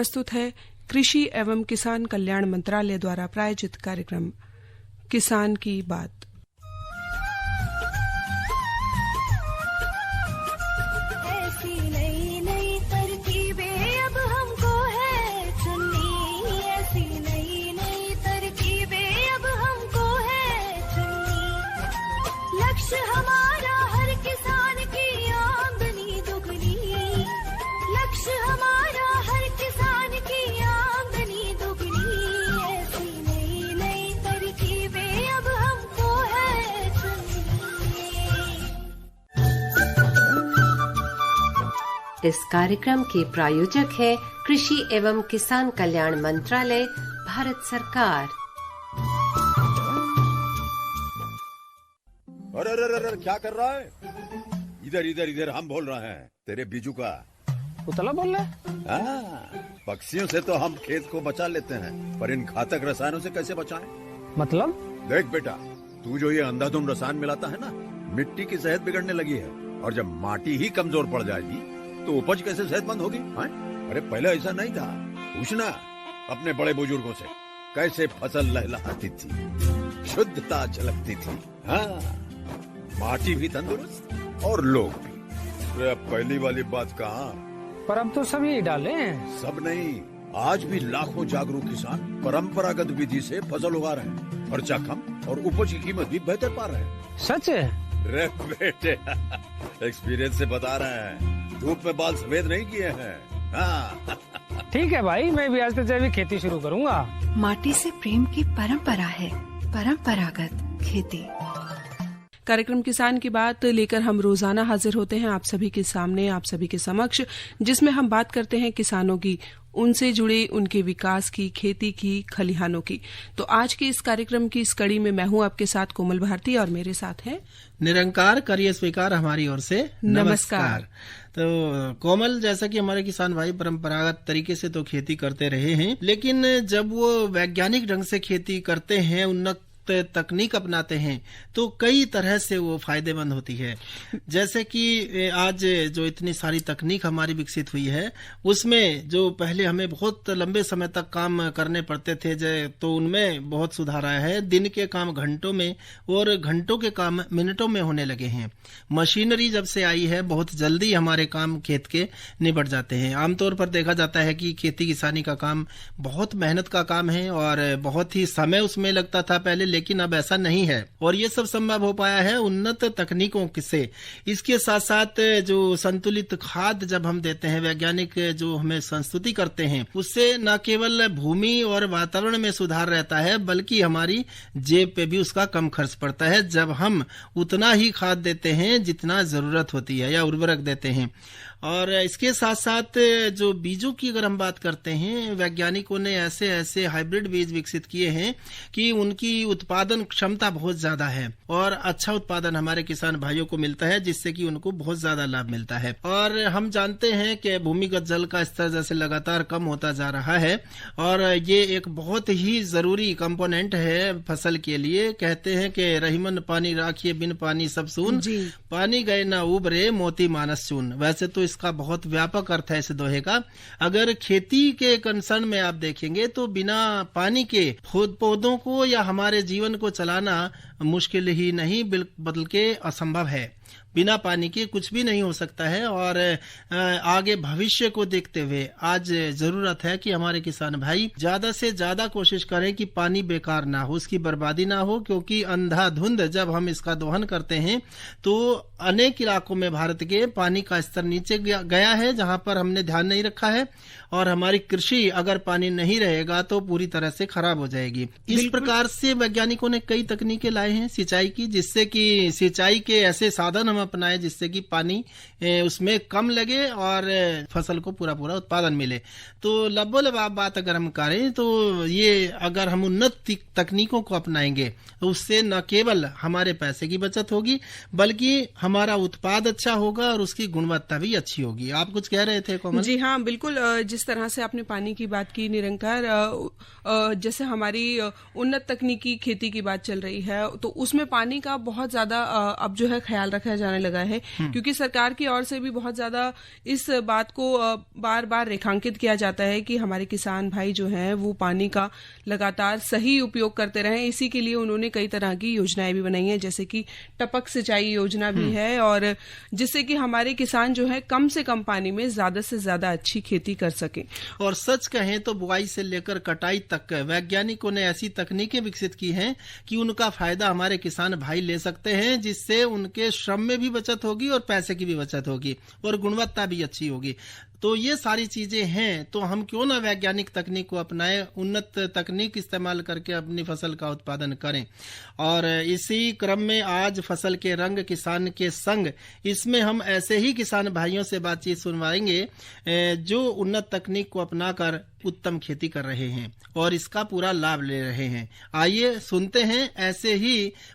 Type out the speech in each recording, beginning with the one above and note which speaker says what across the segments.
Speaker 1: प्रस्तुत है कृषि एवं किसान कल्याण मंत्रालय द्वारा प्रायोजित कार्यक्रम किसान की बात।
Speaker 2: हमारा हर किसान की आमदनी दुगनी, लक्ष्य हमारा हर किसान की आमदनी दुगनी। ऐसी नई नई तरकीबें अब हमको है चुननी।
Speaker 3: इस कार्यक्रम के प्रायोजक है कृषि एवं किसान कल्याण मंत्रालय, भारत सरकार।
Speaker 4: अरे अरे अरे क्या कर रहा है? इधर इधर इधर, हम बोल रहे हैं तेरे बीजू का।
Speaker 5: उतला बोल रहा है?
Speaker 4: हाँ, पक्षियों से तो हम खेत को बचा लेते हैं, पर इन घातक रसायनों से कैसे बचाएं?
Speaker 5: मतलब?
Speaker 4: देख बेटा, तू जो ये अंधाधुंध रसायन मिलाता है ना, मिट्टी की सेहत बिगड़ने लगी है। और जब माटी ही कमजोर पड़ जाएगी तो उपज कैसे सेहतमंद होगी? अरे पहले ऐसा नहीं था। पूछना अपने बड़े बुजुर्गों से, कैसे फसल लहलहाती थी, शुद्धता झलकती थी। हाँ, माटी भी तंदुरुस्त और लोग भी। अब पहली वाली बात कहाँ?
Speaker 5: पर अब तो सभी डाले हैं।
Speaker 4: सब नहीं, आज भी लाखों जागरूक किसान परंपरागत विधि से फसल उगा रहे हैं। खर्चा कम और उपज की कीमत भी बेहतर पा रहे हैं।
Speaker 5: सच है?
Speaker 4: रे बेटे, एक्सपीरियंस से बता रहे हैं, धूप में बाल सफेद नहीं किए हैं। हाँ।
Speaker 5: ठीक है भाई, मैं भी आज से जैविक खेती शुरू करूंगा।
Speaker 6: माटी से प्रेम की परंपरा है, परंपरागत खेती।
Speaker 1: कार्यक्रम किसान की बात लेकर हम रोजाना हाजिर होते हैं आप सभी के सामने, आप सभी के समक्ष, जिसमें हम बात करते हैं किसानों की, उनसे जुड़े उनके विकास की, खेती की, खलिहानों की। तो आज के इस कार्यक्रम की इस कड़ी में मैं हूं आपके साथ कोमल भारती और मेरे साथ हैं
Speaker 7: निरंकार। करिए स्वीकार हमारी ओर से नमस्कार। तो कोमल, जैसा कि हमारे किसान भाई परंपरागत तरीके से तो खेती करते रहे हैं, लेकिन जब वो वैज्ञानिक ढंग से खेती करते हैं, उन्नत तकनीक अपनाते हैं, तो कई तरह से वो फायदेमंद होती है। जैसे कि आज जो इतनी सारी तकनीक हमारी विकसित हुई है, उसमें जो पहले हमें बहुत लंबे समय तक काम करने पड़ते थे, तो उनमें बहुत सुधार आया है। दिन के काम घंटों में और घंटों के काम मिनटों में होने लगे हैं। मशीनरी जब से आई है, बहुत जल्दी हमारे काम खेत के निबट जाते हैं। आमतौर पर देखा जाता है कि खेती किसानी का काम बहुत मेहनत का काम है और बहुत ही समय उसमें लगता था पहले, लेकिन अब ऐसा नहीं है। और ये सब संभव हो पाया है उन्नत तकनीकों से। इसके साथ साथ जो संतुलित खाद जब हम देते हैं, वैज्ञानिक जो हमें संस्तुति करते हैं, उससे न केवल भूमि और वातावरण में सुधार रहता है, बल्कि हमारी जेब पे भी उसका कम खर्च पड़ता है, जब हम उतना ही खाद देते हैं जितना जरूरत होती है या उर्वरक देते हैं। और इसके साथ साथ जो बीजों की अगर हम बात करते हैं, वैज्ञानिकों ने ऐसे ऐसे हाइब्रिड बीज विकसित किए हैं कि उनकी उत्पादन क्षमता बहुत ज्यादा है और अच्छा उत्पादन हमारे किसान भाइयों को मिलता है, जिससे कि उनको बहुत ज्यादा लाभ मिलता है। और हम जानते हैं कि भूमिगत जल का स्तर जैसे लगातार कम होता जा रहा है और ये एक बहुत ही जरूरी कंपोनेंट है फसल के लिए। कहते हैं कि रहीमन पानी राखिए, बिन पानी सब सून, पानी गए ना उबरे, मोती मानस चून। वैसे तो इसका बहुत व्यापक अर्थ है इस दोहे का। अगर खेती के कंसर्न में आप देखेंगे तो बिना पानी के पौधों को या हमारे जीवन को चलाना मुश्किल ही नहीं, बल्कि असंभव है। बिना पानी के कुछ भी नहीं हो सकता है। और आगे भविष्य को देखते हुए आज जरूरत है कि हमारे किसान भाई ज्यादा से ज्यादा कोशिश करें कि पानी बेकार ना हो, उसकी बर्बादी ना हो, क्योंकि अंधाधुंध जब हम इसका दोहन करते हैं तो अनेक इलाकों में भारत के पानी का स्तर नीचे गया है, जहां पर हमने ध्यान नहीं रखा है। और हमारी कृषि अगर पानी नहीं रहेगा तो पूरी तरह से खराब हो जाएगी। इस प्रकार से वैज्ञानिकों ने कई तकनीकें लाए हैं सिंचाई की, जिससे कि सिंचाई के ऐसे साधन हम अपनाए जिससे कि पानी उसमें कम लगे और फसल को पूरा पूरा उत्पादन मिले। तो लबोलबाब बात अगर हम करें तो ये अगर हम उन्नत तकनीकों को अपनाएंगे तो उससे न केवल हमारे पैसे की बचत होगी, बल्कि हमारा उत्पाद अच्छा होगा और उसकी गुणवत्ता भी अच्छी होगी। आप कुछ कह रहे थे कोमल?
Speaker 1: जी हाँ, बिल्कुल। जिस तरह से आपने पानी की बात की निरंकार, जैसे हमारी उन्नत तकनीकी खेती की बात चल रही है तो उसमें पानी का बहुत ज्यादा अब जो है ख्याल रखा देखा जाने लगा है, क्योंकि सरकार की ओर से भी बहुत ज्यादा इस बात को बार बार रेखांकित किया जाता है कि हमारे किसान भाई जो हैं वो पानी का लगातार सही उपयोग करते रहें। इसी के लिए उन्होंने कई तरह की योजनाएं भी बनाई हैं, जैसे कि टपक सिंचाई योजना भी है, और जिससे कि हमारे किसान जो है कम से कम पानी में ज्यादा से ज्यादा अच्छी खेती कर सके।
Speaker 7: और सच कहें तो बुआई से लेकर कटाई तक वैज्ञानिकों ने ऐसी तकनीकें विकसित की हैं कि उनका फायदा हमारे किसान भाई ले सकते हैं, जिससे उनके श्रम में भी बचत होगी और पैसे की भी बचत होगी और गुणवत्ता भी अच्छी होगी। तो ये सारी चीजें हैं, तो हम क्यों ना वैज्ञानिक तकनीक को अपनाएं, उन्नत तकनीक इस्तेमाल करके अपनी फसल का उत्पादन करें। और इसी क्रम में आज फसल के रंग किसान के संग, इसमें हम ऐसे ही किसान भाइयों से बातचीत सुनवाएंगे जो उन्नत तकनीक को अपनाकर उत्तम खेती कर रहे हैं और इसका पूरा लाभ ले रहे हैं। आइए सुनते हैं ऐसे ही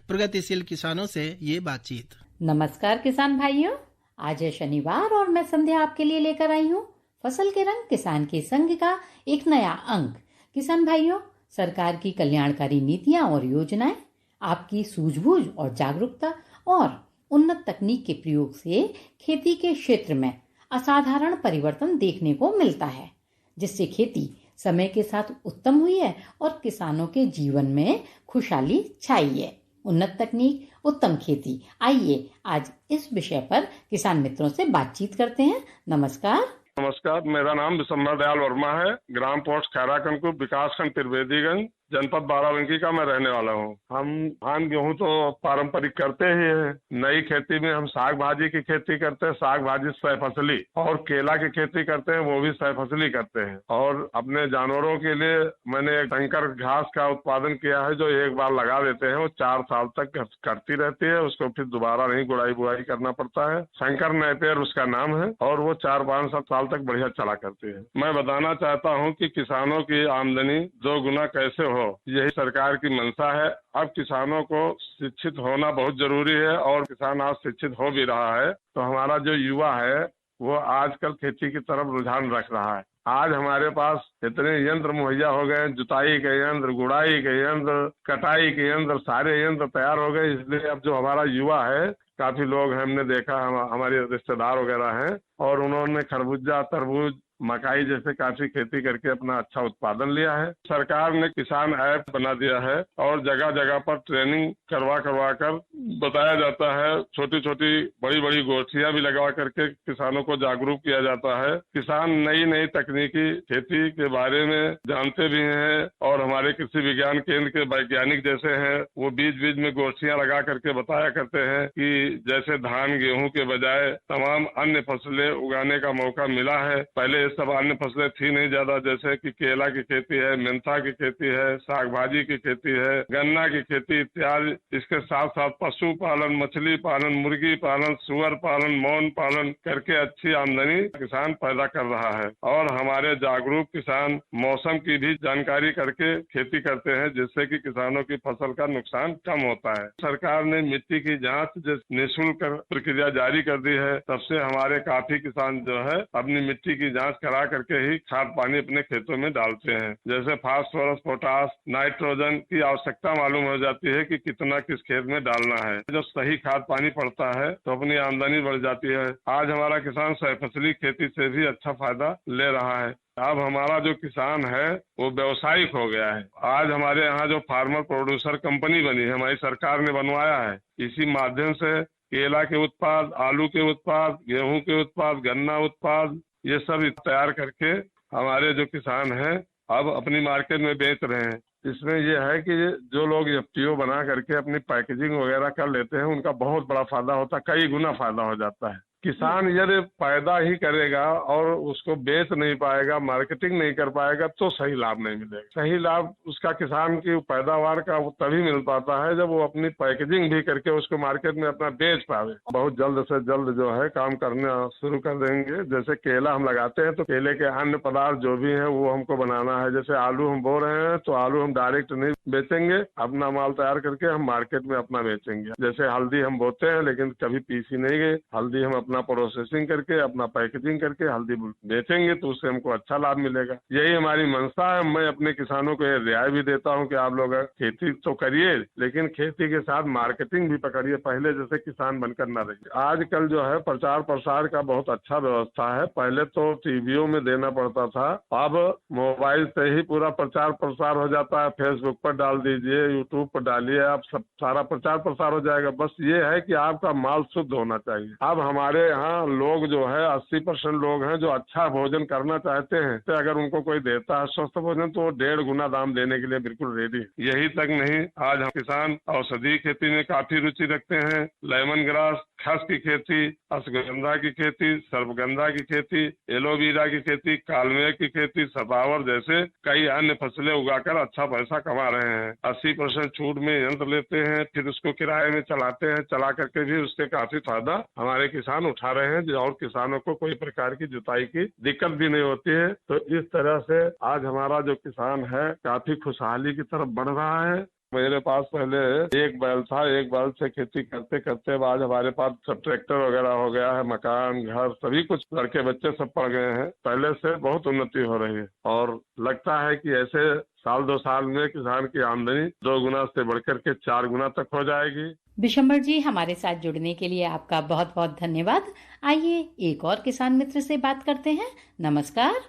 Speaker 7: प्रगतिशील किसानों से ये बातचीत।
Speaker 8: नमस्कार किसान भाइयों, आज है शनिवार और मैं संध्या आपके लिए लेकर आई हूँ फसल के रंग किसान के संग का एक नया अंक। किसान भाइयों, सरकार की कल्याणकारी नीतियां और योजनाएं आपकी सूझबूझ और जागरूकता और उन्नत तकनीक के प्रयोग से खेती के क्षेत्र में असाधारण परिवर्तन देखने को मिलता है, जिससे खेती समय के साथ उत्तम हुई है और किसानों के जीवन में खुशहाली छाई है। उन्नत तकनीक, उत्तम खेती। आइए आज इस विषय पर किसान मित्रों से बातचीत करते हैं। नमस्कार।
Speaker 9: नमस्कार, मेरा नाम विशंबर दयाल वर्मा है। ग्राम पोस्ट खैराकंदपुर, विकासखंड त्रिवेदीगंज, जनपद बाराबंकी का मैं रहने वाला हूँ। हम धान गेहूँ तो पारंपरिक करते ही हैं। नई खेती में हम साग भाजी की खेती करते हैं, साग भाजी सह फसली, और केला की खेती करते हैं, वो भी सह फसली करते हैं। और अपने जानवरों के लिए मैंने एक संकर घास का उत्पादन किया है, जो एक बार लगा देते हैं वो 4 साल तक करती रहती है, उसको फिर दोबारा नहीं गुड़ाई बुआई करना पड़ता है। शंकर नेपियर उसका नाम है और वो 4-5 साल तक बढ़िया चला करती है। मैं बताना चाहता हूँ कि किसानों की आमदनी 2 गुना कैसे हो, यही सरकार की मंशा है। अब किसानों को शिक्षित होना बहुत जरूरी है और किसान आज शिक्षित हो भी रहा है। तो हमारा जो युवा है वो आजकल खेती की तरफ रुझान रख रहा है। आज हमारे पास इतने यंत्र मुहैया हो गए, जुताई के यंत्र, गुड़ाई के यंत्र, कटाई के यंत्र, सारे यंत्र तैयार हो गए। इसलिए अब जो हमारा युवा है, काफी लोग हमने देखा, हमारे रिश्तेदार वगैरह हैं, और उन्होंने खरबूजा, तरबूज, मकाई जैसे काफी खेती करके अपना अच्छा उत्पादन लिया है। सरकार ने किसान ऐप बना दिया है और जगह जगह पर ट्रेनिंग करवा कर बताया जाता है। छोटी छोटी बड़ी बड़ी गोष्ठियां भी लगवा करके किसानों को जागरूक किया जाता है। किसान नई नई तकनीकी खेती के बारे में जानते भी हैं और हमारे कृषि विज्ञान केंद्र के वैज्ञानिक जैसे हैं, वो बीच बीच में गोष्ठियां लगा करके बताया करते हैं कि जैसे धान गेहूं के बजाय तमाम अन्य फसलें उगाने का मौका मिला है। पहले ये सब अन्य फसलें थी नहीं ज्यादा, जैसे कि केला की खेती है, मेंथा की खेती है, साग भाजी की खेती है, गन्ना की खेती इत्यादि। इसके साथ साथ पशु पालन, मछली पालन, मुर्गी पालन, सुअर पालन, मौन पालन करके अच्छी आमदनी किसान पैदा कर रहा है। और हमारे जागरूक किसान मौसम की भी जानकारी करके खेती करते हैं, जिससे कि किसानों की फसल का नुकसान कम होता है। सरकार ने मिट्टी की जाँच निःशुल्क प्रक्रिया जारी कर दी है, तब से हमारे काफी किसान जो है अपनी मिट्टी की जाँच करा करके ही खाद पानी अपने खेतों में डालते हैं। जैसे फास्फोरस, पोटास, नाइट्रोजन की आवश्यकता मालूम हो जाती है कि कितना किस खेत में डालना है। जब सही खाद पानी पड़ता है तो अपनी आमदनी बढ़ जाती है। आज हमारा किसान सहफसली खेती से भी अच्छा फायदा ले रहा है। अब हमारा जो किसान है वो व्यावसायिक हो गया है। आज हमारे यहाँ जो फार्मर प्रोड्यूसर कंपनी बनी है, हमारी सरकार ने बनवाया है। इसी माध्यम से केला के उत्पाद, आलू के उत्पाद, गेहूं के उत्पाद, गन्ना उत्पाद, ये सब तैयार करके हमारे जो किसान हैं अब अपनी मार्केट में बेच रहे हैं। इसमें यह है कि जो लोग एफपीओ बना करके अपनी पैकेजिंग वगैरह कर लेते हैं, उनका बहुत बड़ा फायदा होता है, कई गुना फायदा हो जाता है। किसान यदि पैदा ही करेगा और उसको बेच नहीं पाएगा, मार्केटिंग नहीं कर पाएगा, तो सही लाभ नहीं मिलेगा। सही लाभ उसका किसान की पैदावार का तभी मिल पाता है जब वो अपनी पैकेजिंग भी करके उसको मार्केट में अपना बेच पावे। बहुत जल्द से जल्द जो है काम करना शुरू कर देंगे। जैसे केला हम लगाते हैं तो केले के अन्य पदार्थ जो भी है वो हमको बनाना है। जैसे आलू हम बो रहे हैं तो आलू हम डायरेक्ट नहीं बेचेंगे, अपना माल तैयार करके हम मार्केट में अपना बेचेंगे। जैसे हल्दी हम बोते हैं लेकिन कभी पीसी नहीं गई, हल्दी हम अपना अपना प्रोसेसिंग करके, अपना पैकेजिंग करके हल्दी बेचेंगे तो उससे हमको अच्छा लाभ मिलेगा। यही हमारी मंशा है। मैं अपने किसानों को ये रियायत भी देता हूँ कि आप लोग खेती तो करिए, लेकिन खेती के साथ मार्केटिंग भी पकड़िए। पहले जैसे किसान बनकर न रहिए। आजकल जो है प्रचार प्रसार का बहुत अच्छा व्यवस्था है। पहले तो टीवियों में देना पड़ता था, अब मोबाइल से ही पूरा प्रचार प्रसार हो जाता है। फेसबुक पर डाल दीजिए, यूट्यूब पर डालिए, आप सब सारा प्रचार प्रसार हो जाएगा। बस ये है कि आपका माल शुद्ध होना चाहिए। अब हमारे यहाँ लोग जो है 80% लोग हैं जो अच्छा भोजन करना चाहते हैं, तो अगर उनको कोई देता है स्वस्थ भोजन तो वो 1.5 गुना दाम देने के लिए बिल्कुल रेडी है। यही तक नहीं, आज हम किसान औषधि खेती में काफी रुचि रखते हैं। लेमन ग्रास, खस की खेती, अश्वगंधा की खेती, सर्पगंधा की खेती, एलोवेरा की खेती, कालमेघ की खेती, सतावर जैसे कई अन्य फसलें उगाकर अच्छा पैसा कमा रहे हैं। 80% छूट में यंत्र लेते हैं, फिर उसको किराए में चलाते हैं। चला करके भी उससे काफी फायदा हमारे किसान उठा रहे हैं और किसानों को कोई प्रकार की जुताई की दिक्कत भी नहीं होती है। तो इस तरह से आज हमारा जो किसान है काफी खुशहाली की तरफ बढ़ रहा है। मेरे पास पहले एक बैल था, एक बैल से खेती करते करते आज हमारे पास सब ट्रैक्टर वगैरह हो गया है, मकान, घर, सभी कुछ, लड़के बच्चे सब पड़ गए हैं। पहले से बहुत उन्नति हो रही है और लगता है कि ऐसे साल 2 साल में किसान की आमदनी 2 गुना से बढ़कर के 4 गुना तक हो जाएगी।
Speaker 8: बिशंबर जी, हमारे साथ जुड़ने के लिए आपका बहुत बहुत धन्यवाद। आइए एक और किसान मित्र से बात करते हैं। नमस्कार।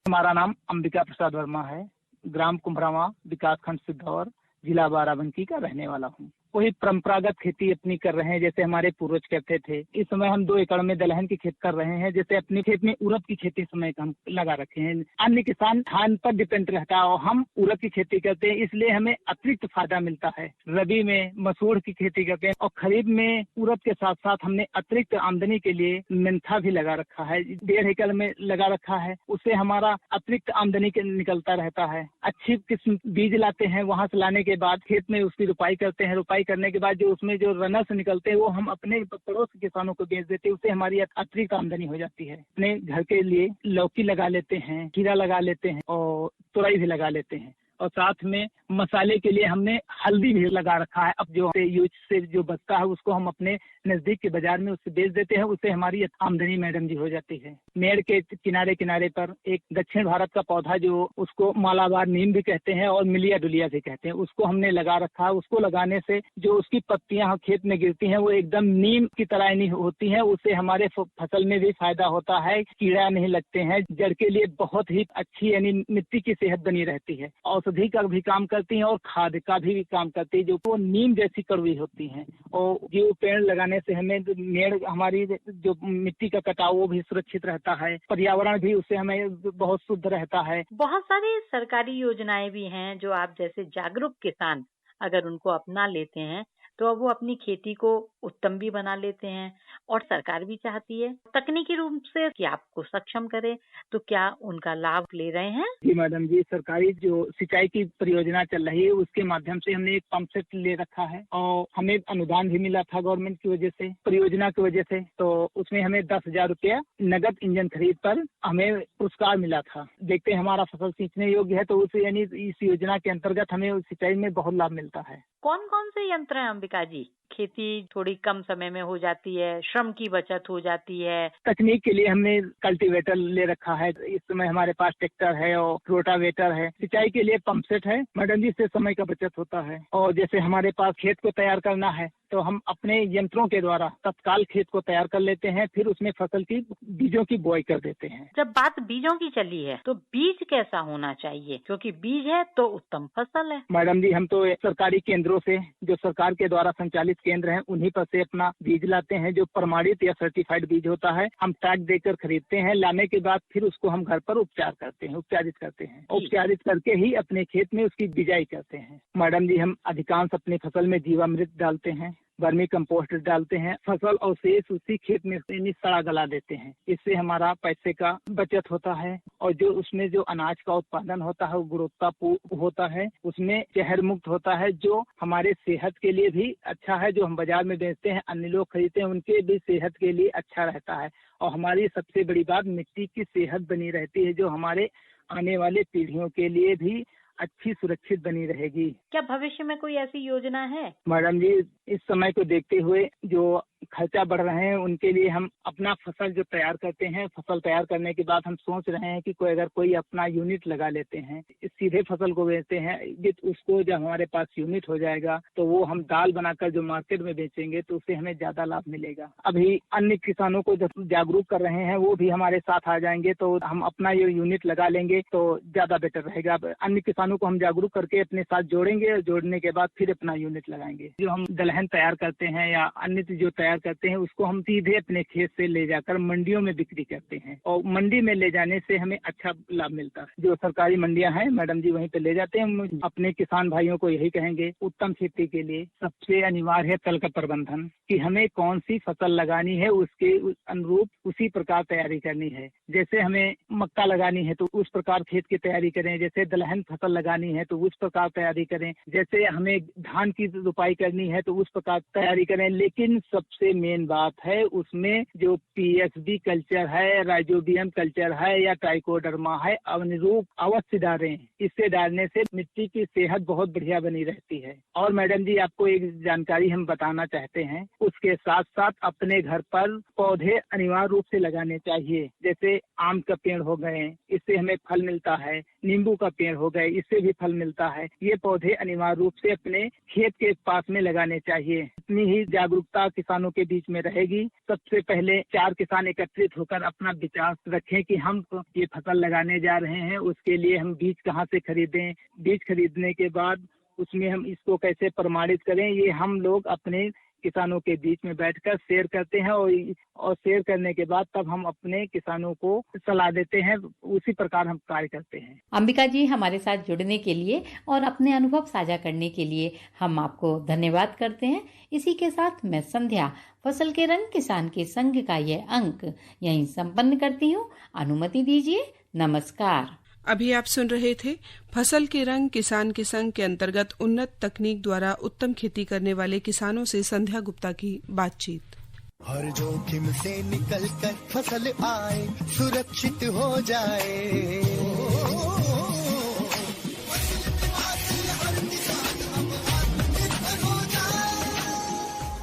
Speaker 10: हमारा नाम अंबिका प्रसाद वर्मा है। ग्राम कुम्भरावा, विकास खंड सिद्धौर, जिला बाराबंकी का रहने वाला हूँ। वही परंपरागत खेती अपनी कर रहे हैं जैसे हमारे पूर्वज करते थे। इस समय हम 2 एकड़ में दलहन की खेती कर रहे हैं। जैसे अपने खेत में उड़द की खेती समय हम लगा रखे हैं। अन्य किसान धान पर डिपेंड रहता है और हम उड़द की खेती करते हैं, इसलिए हमें अतिरिक्त फायदा मिलता है। रबी में मसूर की खेती करते हैं और खरीफ में उड़द के साथ साथ हमने अतिरिक्त आमदनी के लिए मेंथा भी लगा रखा है। 1.5 एकड़ में लगा रखा है, उससे हमारा अतिरिक्त आमदनी निकलता रहता है। अच्छी किस्म बीज लाते हैं, वहाँ से लाने के बाद खेत में उसकी रुपाई करते हैं। रुपाई करने के बाद जो उसमें जो रनर्स निकलते हैं वो हम अपने पड़ोस के किसानों को बेच देते हैं। उससे हमारी अतिरिक्त आमदनी हो जाती है। अपने घर के लिए लौकी लगा लेते हैं, खीरा लगा लेते हैं और तुरई भी लगा लेते हैं और साथ में मसाले के लिए हमने हल्दी भी लगा रखा है। अब जो यूज से जो बचता है उसको हम अपने नजदीक के बाजार में उससे बेच देते हैं। उससे हमारी आमदनी मैडम जी हो जाती है। मेड़ के किनारे किनारे पर एक दक्षिण भारत का पौधा जो उसको मालाबार नीम भी कहते हैं और मिलिया डुलिया भी कहते हैं, उसको हमने लगा रखा है। उसको लगाने से जो उसकी पत्तियां खेत में गिरती हैं वो एकदम नीम की तरह नहीं होती हैं। उससे हमारे फसल में भी फायदा होता है, कीड़ा नहीं लगते हैं। जड़ के लिए बहुत ही अच्छी यानी मिट्टी की सेहत बनी रहती है। औषधि का भी काम करती हैं और खाद का भी काम करती है, जो वो नीम जैसी कड़वी होती हैं। और जो पेड़ लगाने से हमें मेड़ हमारी जो मिट्टी का कटाव वो भी सुरक्षित रहता है। पर्यावरण भी उससे हमें बहुत शुद्ध रहता है।
Speaker 11: बहुत सारी सरकारी योजनाएं भी हैं जो आप जैसे जागरूक किसान अगर उनको अपना लेते हैं तो अब वो अपनी खेती को उत्तम भी बना लेते हैं और सरकार भी चाहती है तकनीकी रूप से कि आपको सक्षम करे। तो क्या उनका लाभ ले रहे हैं?
Speaker 10: जी मैडम जी, सरकारी जो सिंचाई की परियोजना चल रही है उसके माध्यम से हमने एक पंप सेट ले रखा है और हमें अनुदान भी मिला था गवर्नमेंट की वजह से, परियोजना की वजह से। तो उसमें हमें 10,000 रुपया नगद इंजन खरीद पर हमें पुरस्कार मिला था। देखते हैं हमारा फसल सींचने योग्य है तो उसे यानी इस योजना के अंतर्गत हमें सिंचाई में बहुत लाभ मिलता है।
Speaker 11: कौन कौन से यंत्र हैं अंबिका जी? खेती थोड़ी कम समय में हो जाती है, श्रम की बचत हो जाती है।
Speaker 10: तकनीक के लिए हमने कल्टीवेटर ले रखा है। इस समय हमारे पास ट्रैक्टर है और रोटावेटर है। सिंचाई के लिए पंप सेट है मैडम जी, से समय का बचत होता है। और जैसे हमारे पास खेत को तैयार करना है तो हम अपने यंत्रों के द्वारा तत्काल खेत को तैयार कर लेते हैं, फिर उसमें फसल की बीजों की बुआई कर देते हैं।
Speaker 11: जब बात बीजों की चली है तो बीज कैसा होना चाहिए, क्योंकि बीज है तो उत्तम फसल है।
Speaker 10: मैडम जी, हम तो सरकारी केंद्रों से, जो सरकार के द्वारा संचालित केंद्र हैं, उन्हीं पर से अपना बीज लाते हैं। जो प्रमाणित या सर्टिफाइड बीज होता है हम टैग देकर खरीदते हैं। लाने के बाद फिर उसको हम घर पर उपचारित करते हैं। उपचारित करके ही अपने खेत में उसकी बिजाई करते हैं। मैडम जी, हम अधिकांश अपनी फसल में जीवामृत डालते हैं, वर्मी कंपोस्ट डालते हैं। फसल और शेष उसी खेत में सड़ा गला देते हैं। इससे हमारा पैसे का बचत होता है और जो उसमें जो अनाज का उत्पादन होता है वो गुणवत्तापूर्ण होता है, उसमें जहर मुक्त होता है, जो हमारे सेहत के लिए भी अच्छा है। जो हम बाजार में बेचते हैं, अन्य लोग खरीदते हैं, उनके भी सेहत के लिए अच्छा रहता है। और हमारी सबसे बड़ी बात, मिट्टी की सेहत बनी रहती है, जो हमारे आने वाले पीढ़ियों के लिए भी अच्छी सुरक्षित बनी रहेगी।
Speaker 11: क्या भविष्य में कोई ऐसी योजना है?
Speaker 10: मैडम जी, इस समय को देखते हुए जो खर्चा बढ़ रहे हैं उनके लिए हम अपना फसल जो तैयार करते हैं, फसल तैयार करने के बाद हम सोच रहे हैं कि कोई अपना यूनिट लगा लेते हैं, सीधे फसल को बेचते हैं। उसको जब हमारे पास यूनिट हो जाएगा तो वो हम दाल बनाकर जो मार्केट में बेचेंगे तो उससे हमें ज्यादा लाभ मिलेगा। अभी अन्य किसानों को जब जागरूक कर रहे हैं वो भी हमारे साथ आ जाएंगे तो हम अपना ये यूनिट लगा लेंगे तो ज्यादा बेटर रहेगा। अन्य किसानों को हम जागरूक करके अपने साथ जोड़ेंगे, जोड़ने के बाद फिर अपना यूनिट लगाएंगे। जो हम दलहन तैयार करते हैं या अन्य जो तैयार करते हैं उसको हम सीधे अपने खेत से ले जाकर मंडियों में बिक्री करते हैं और मंडी में ले जाने से हमें अच्छा लाभ मिलता है। जो सरकारी मंडियां हैं मैडम जी वहीं पे ले जाते हैं। हम अपने किसान भाइयों को यही कहेंगे, उत्तम खेती के लिए सबसे अनिवार्य है तल का प्रबंधन, कि हमें कौन सी फसल लगानी है उसके अनुरूप उसी प्रकार तैयारी करनी है। जैसे हमें मक्का लगानी है तो उस प्रकार खेत की तैयारी करें, जैसे दलहन फसल लगानी है तो उस प्रकार तैयारी करें, जैसे हमें धान की रोपाई करनी है तो उस प्रकार तैयारी करें। लेकिन सबसे मेन बात है उसमें जो पीएसबी कल्चर है, राइजोबियम कल्चर है या ट्राइकोडर्मा है, अनुरूप अवश्य डालें। इससे डालने से मिट्टी की सेहत बहुत बढ़िया बनी रहती है। और मैडम जी आपको एक जानकारी हम बताना चाहते हैं, उसके साथ साथ अपने घर पर पौधे अनिवार्य रूप से लगाने चाहिए। जैसे आम का पेड़ हो गए, इससे हमें फल मिलता है, नींबू का पेड़ हो गए, इससे भी फल मिलता है। ये पौधे अनिवार्य रूप से अपने खेत के पास में लगाने चाहिए। इतनी ही जागरूकता किसानों के बीच में रहेगी। सबसे पहले 4 किसान एकत्रित होकर अपना विचार रखें कि हम ये फसल लगाने जा रहे हैं, उसके लिए हम बीज कहाँ से खरीदें, बीज खरीदने के बाद उसमें हम इसको कैसे प्रमाणित करें, ये हम लोग अपने किसानों के बीच में बैठकर शेयर करते हैं और शेयर करने के बाद तब हम अपने किसानों को सलाह देते हैं। उसी प्रकार हम कार्य करते हैं।
Speaker 8: अंबिका जी हमारे साथ जुड़ने के लिए और अपने अनुभव साझा करने के लिए हम आपको धन्यवाद करते हैं। इसी के साथ मैं संध्या फसल के रंग किसान के संग का ये अंक यहीं संपन्न करती हूँ। अनुमति दीजिए। नमस्कार।
Speaker 1: अभी आप सुन रहे थे फसल के रंग किसान के संग के अंतर्गत उन्नत तकनीक द्वारा उत्तम खेती करने वाले किसानों से संध्या गुप्ता की बातचीत।
Speaker 12: हर जोखिम से निकल कर फसल आए, सुरक्षित हो जाए।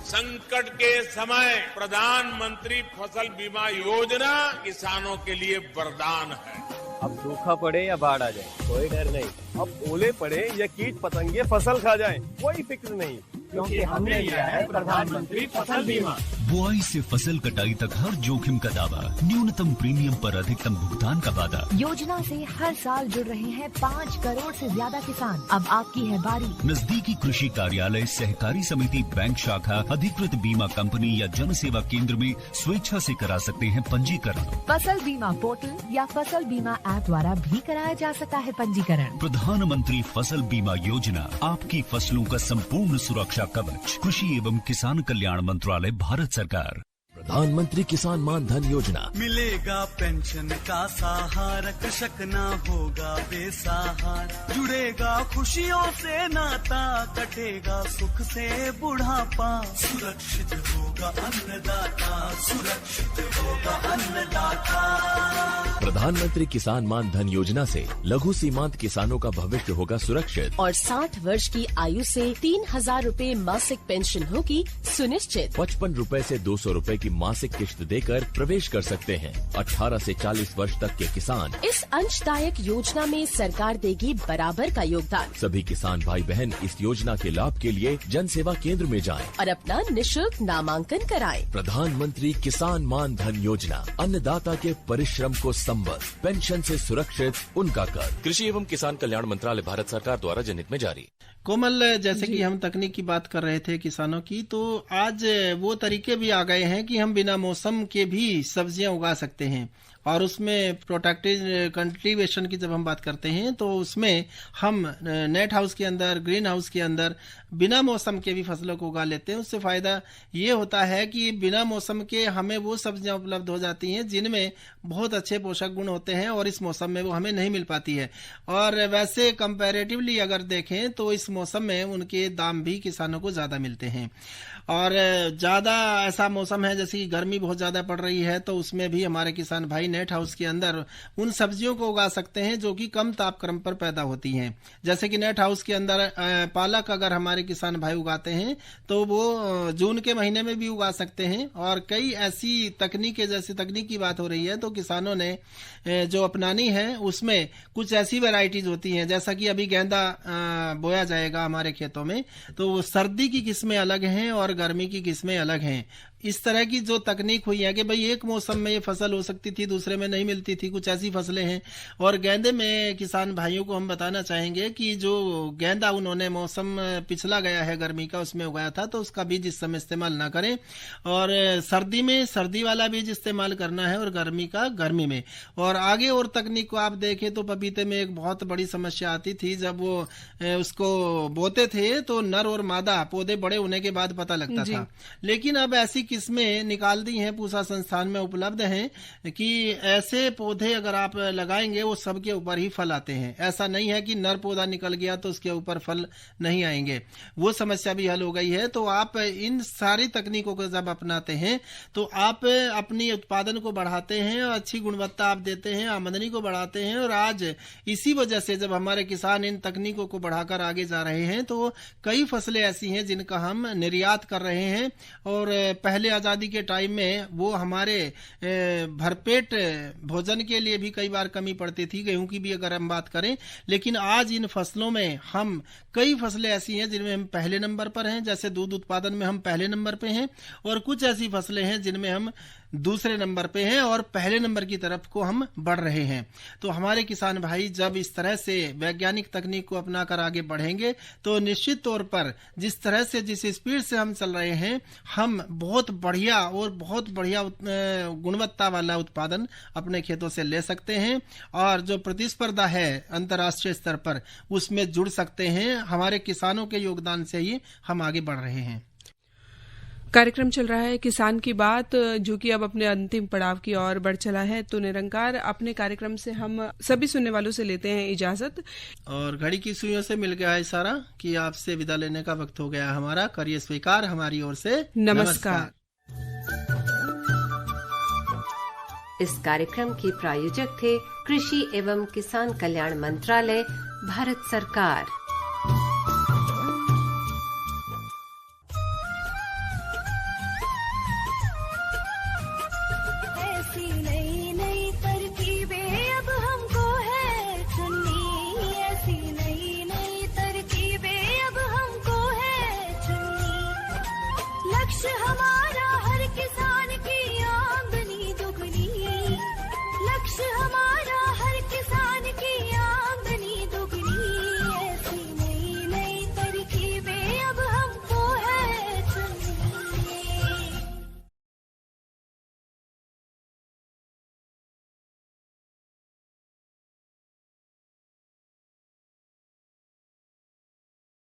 Speaker 13: संकट के समय प्रधानमंत्री फसल बीमा योजना किसानों के लिए वरदान है।
Speaker 14: अब सूखा पड़े या बाढ़ आ जाए कोई डर नहीं, अब ओले पड़े या कीट पतंगे फसल खा जाए कोई फिक्र नहीं, क्योंकि हमने लिया है प्रधानमंत्री फसल बीमा।
Speaker 15: बुआई से फसल कटाई तक हर जोखिम का दावा, न्यूनतम प्रीमियम पर अधिकतम भुगतान का वादा।
Speaker 16: योजना से हर साल जुड़ रहे हैं 5 करोड़ से ज्यादा किसान। अब आपकी है बारी।
Speaker 15: नजदीकी कृषि कार्यालय, सहकारी समिति, बैंक शाखा, अधिकृत बीमा कंपनी या जन सेवा केंद्र में स्वेच्छा से करा सकते हैं पंजीकरण।
Speaker 16: फसल बीमा पोर्टल या फसल बीमा ऐप द्वारा भी कराया जा सकता है पंजीकरण।
Speaker 15: प्रधानमंत्री फसल बीमा योजना आपकी फसलों का संपूर्ण सुरक्षा कवच। कृषि एवं किसान कल्याण मंत्रालय, भारत सरकार।
Speaker 17: प्रधानमंत्री किसान मान धन योजना।
Speaker 18: मिलेगा पेंशन का सहारा, कृषक ना होगा बेसहारा। जुड़ेगा खुशियों से नाता, कटेगा सुख से बुढ़ापा। सुरक्षित होगा अन्नदाता, सुरक्षित होगा अन्नदाता।
Speaker 17: प्रधानमंत्री किसान मान धन योजना से लघु सीमांत किसानों का भविष्य होगा सुरक्षित।
Speaker 19: और 60 वर्ष की आयु से 3000 रूपए मासिक पेंशन होगी सुनिश्चित।
Speaker 17: 55 रूपए से 200 रूपए की मासिक किश्त देकर प्रवेश कर सकते हैं। 18 से 40 वर्ष तक के किसान
Speaker 19: इस अंशदायक योजना में सरकार देगी बराबर का योगदान।
Speaker 17: सभी किसान भाई बहन इस योजना के लाभ के लिए जन सेवा केंद्र में जाएं
Speaker 19: और अपना निःशुल्क नामांकन कराएं।
Speaker 17: प्रधानमंत्री किसान मान धन योजना, अन्नदाता के परिश्रम को संबद्ध, पेंशन से सुरक्षित उनका कर। कृषि एवं किसान कल्याण मंत्रालय, भारत सरकार द्वारा जनहित में जारी।
Speaker 7: कोमल, जैसे कि हम तकनीक की बात कर रहे थे किसानों की, तो आज वो तरीके भी आ गए हैं कि हम बिना मौसम के भी सब्जियां उगा सकते हैं। और उसमें प्रोटेक्टेड कल्टीवेशन की जब हम बात करते हैं तो उसमें हम नेट हाउस के अंदर, ग्रीन हाउस के अंदर बिना मौसम के भी फसलों को उगा लेते हैं। उससे फायदा ये होता है कि बिना मौसम के हमें वो सब्जियां उपलब्ध हो जाती हैं जिनमें बहुत अच्छे पोषक गुण होते हैं और इस मौसम में वो हमें नहीं मिल पाती है। और वैसे कंपैरेटिवली अगर देखें तो इस मौसम में उनके दाम भी किसानों को ज्यादा मिलते हैं। और ज्यादा ऐसा मौसम है जैसे कि गर्मी बहुत ज्यादा पड़ रही है, तो उसमें भी हमारे किसान भाई नेट हाउस के अंदर उन सब्जियों को उगा सकते हैं जो कि कम तापक्रम पर पैदा होती हैं। जैसे कि नेट हाउस के अंदर पालक अगर हमारे किसान भाई उगाते हैं तो वो जून के महीने में भी उगा सकते हैं। और कई ऐसी तकनीकें, जैसे तकनीक की बात हो रही है तो किसानों ने जो अपनानी है उसमें कुछ ऐसी वैरायटीज होती हैं, जैसा कि अभी गेंदा बोया जाएगा हमारे खेतों में, तो सर्दी की किस्में अलग हैं और गर्मी की किस्में अलग हैं। इस तरह की जो तकनीक हुई है कि भाई एक मौसम में ये फसल हो सकती थी, दूसरे में नहीं मिलती थी, कुछ ऐसी फसलें हैं। और गेंदे में किसान भाइयों को हम बताना चाहेंगे कि जो गेंदा उन्होंने मौसम पिछला गया है गर्मी का उसमें उगाया था, तो उसका बीज इस समय इस्तेमाल ना करें, और सर्दी में सर्दी वाला बीज इस्तेमाल करना है और गर्मी का गर्मी में। और आगे और तकनीक को आप देखें तो पपीते में एक बहुत बड़ी समस्या आती थी, जब वो उसको बोते थे तो नर और मादा पौधे बड़े होने के बाद पता लगता था। लेकिन अब ऐसी किस्में निकाल दी हैं, पूसा संस्थान में उपलब्ध हैं कि ऐसे पौधे अगर आप लगाएंगे वो सबके ऊपर ही फल आते हैं। ऐसा नहीं है कि नर पौधा निकल गया तो उसके ऊपर फल नहीं आएंगे, वो समस्या भी हल हो गई है। तो आप इन सारी तकनीकों को जब अपनाते हैं तो आप अपनी उत्पादन को बढ़ाते हैं, अच्छी गुणवत्ता आप देते हैं, आमदनी को बढ़ाते हैं। और आज इसी वजह से जब हमारे किसान इन तकनीकों को बढ़ाकर आगे जा रहे हैं तो कई फसलें ऐसी हैं जिनका हम निर्यात कर रहे हैं। और पहले आजादी के टाइम में वो हमारे भरपेट भोजन के लिए भी कई बार कमी पड़ती थी, गेहूं की भी अगर हम बात करें। लेकिन आज इन फसलों में हम कई फसलें ऐसी हैं जिनमें हम पहले नंबर पर हैं, जैसे दूध उत्पादन में हम पहले नंबर पे हैं, और कुछ ऐसी फसलें हैं जिनमें हम दूसरे नंबर पे हैं और पहले नंबर की तरफ को हम बढ़ रहे हैं। तो हमारे किसान भाई जब इस तरह से वैज्ञानिक तकनीक को अपनाकर आगे बढ़ेंगे तो निश्चित तौर पर जिस तरह से, जिस स्पीड से हम चल रहे हैं, हम बहुत बढ़िया और बहुत बढ़िया गुणवत्ता वाला उत्पादन अपने खेतों से ले सकते हैं। और जो प्रतिस्पर्धा है अंतर्राष्ट्रीय स्तर पर उसमें जुड़ सकते हैं। हमारे किसानों के योगदान से ही हम आगे बढ़ रहे हैं।
Speaker 1: कार्यक्रम चल रहा है किसान की बात, जो कि अब अपने अंतिम पड़ाव की ओर बढ़ चला है। तो निरंकार अपने कार्यक्रम से हम सभी सुनने वालों से लेते हैं इजाजत।
Speaker 7: और घड़ी की सुइयों से मिल गया इशारा कि आपसे विदा लेने का वक्त हो गया हमारा। करिए स्वीकार हमारी ओर से
Speaker 1: नमस्कार।
Speaker 3: इस कार्यक्रम के प्रायोजक थे कृषि एवं किसान कल्याण मंत्रालय, भारत सरकार।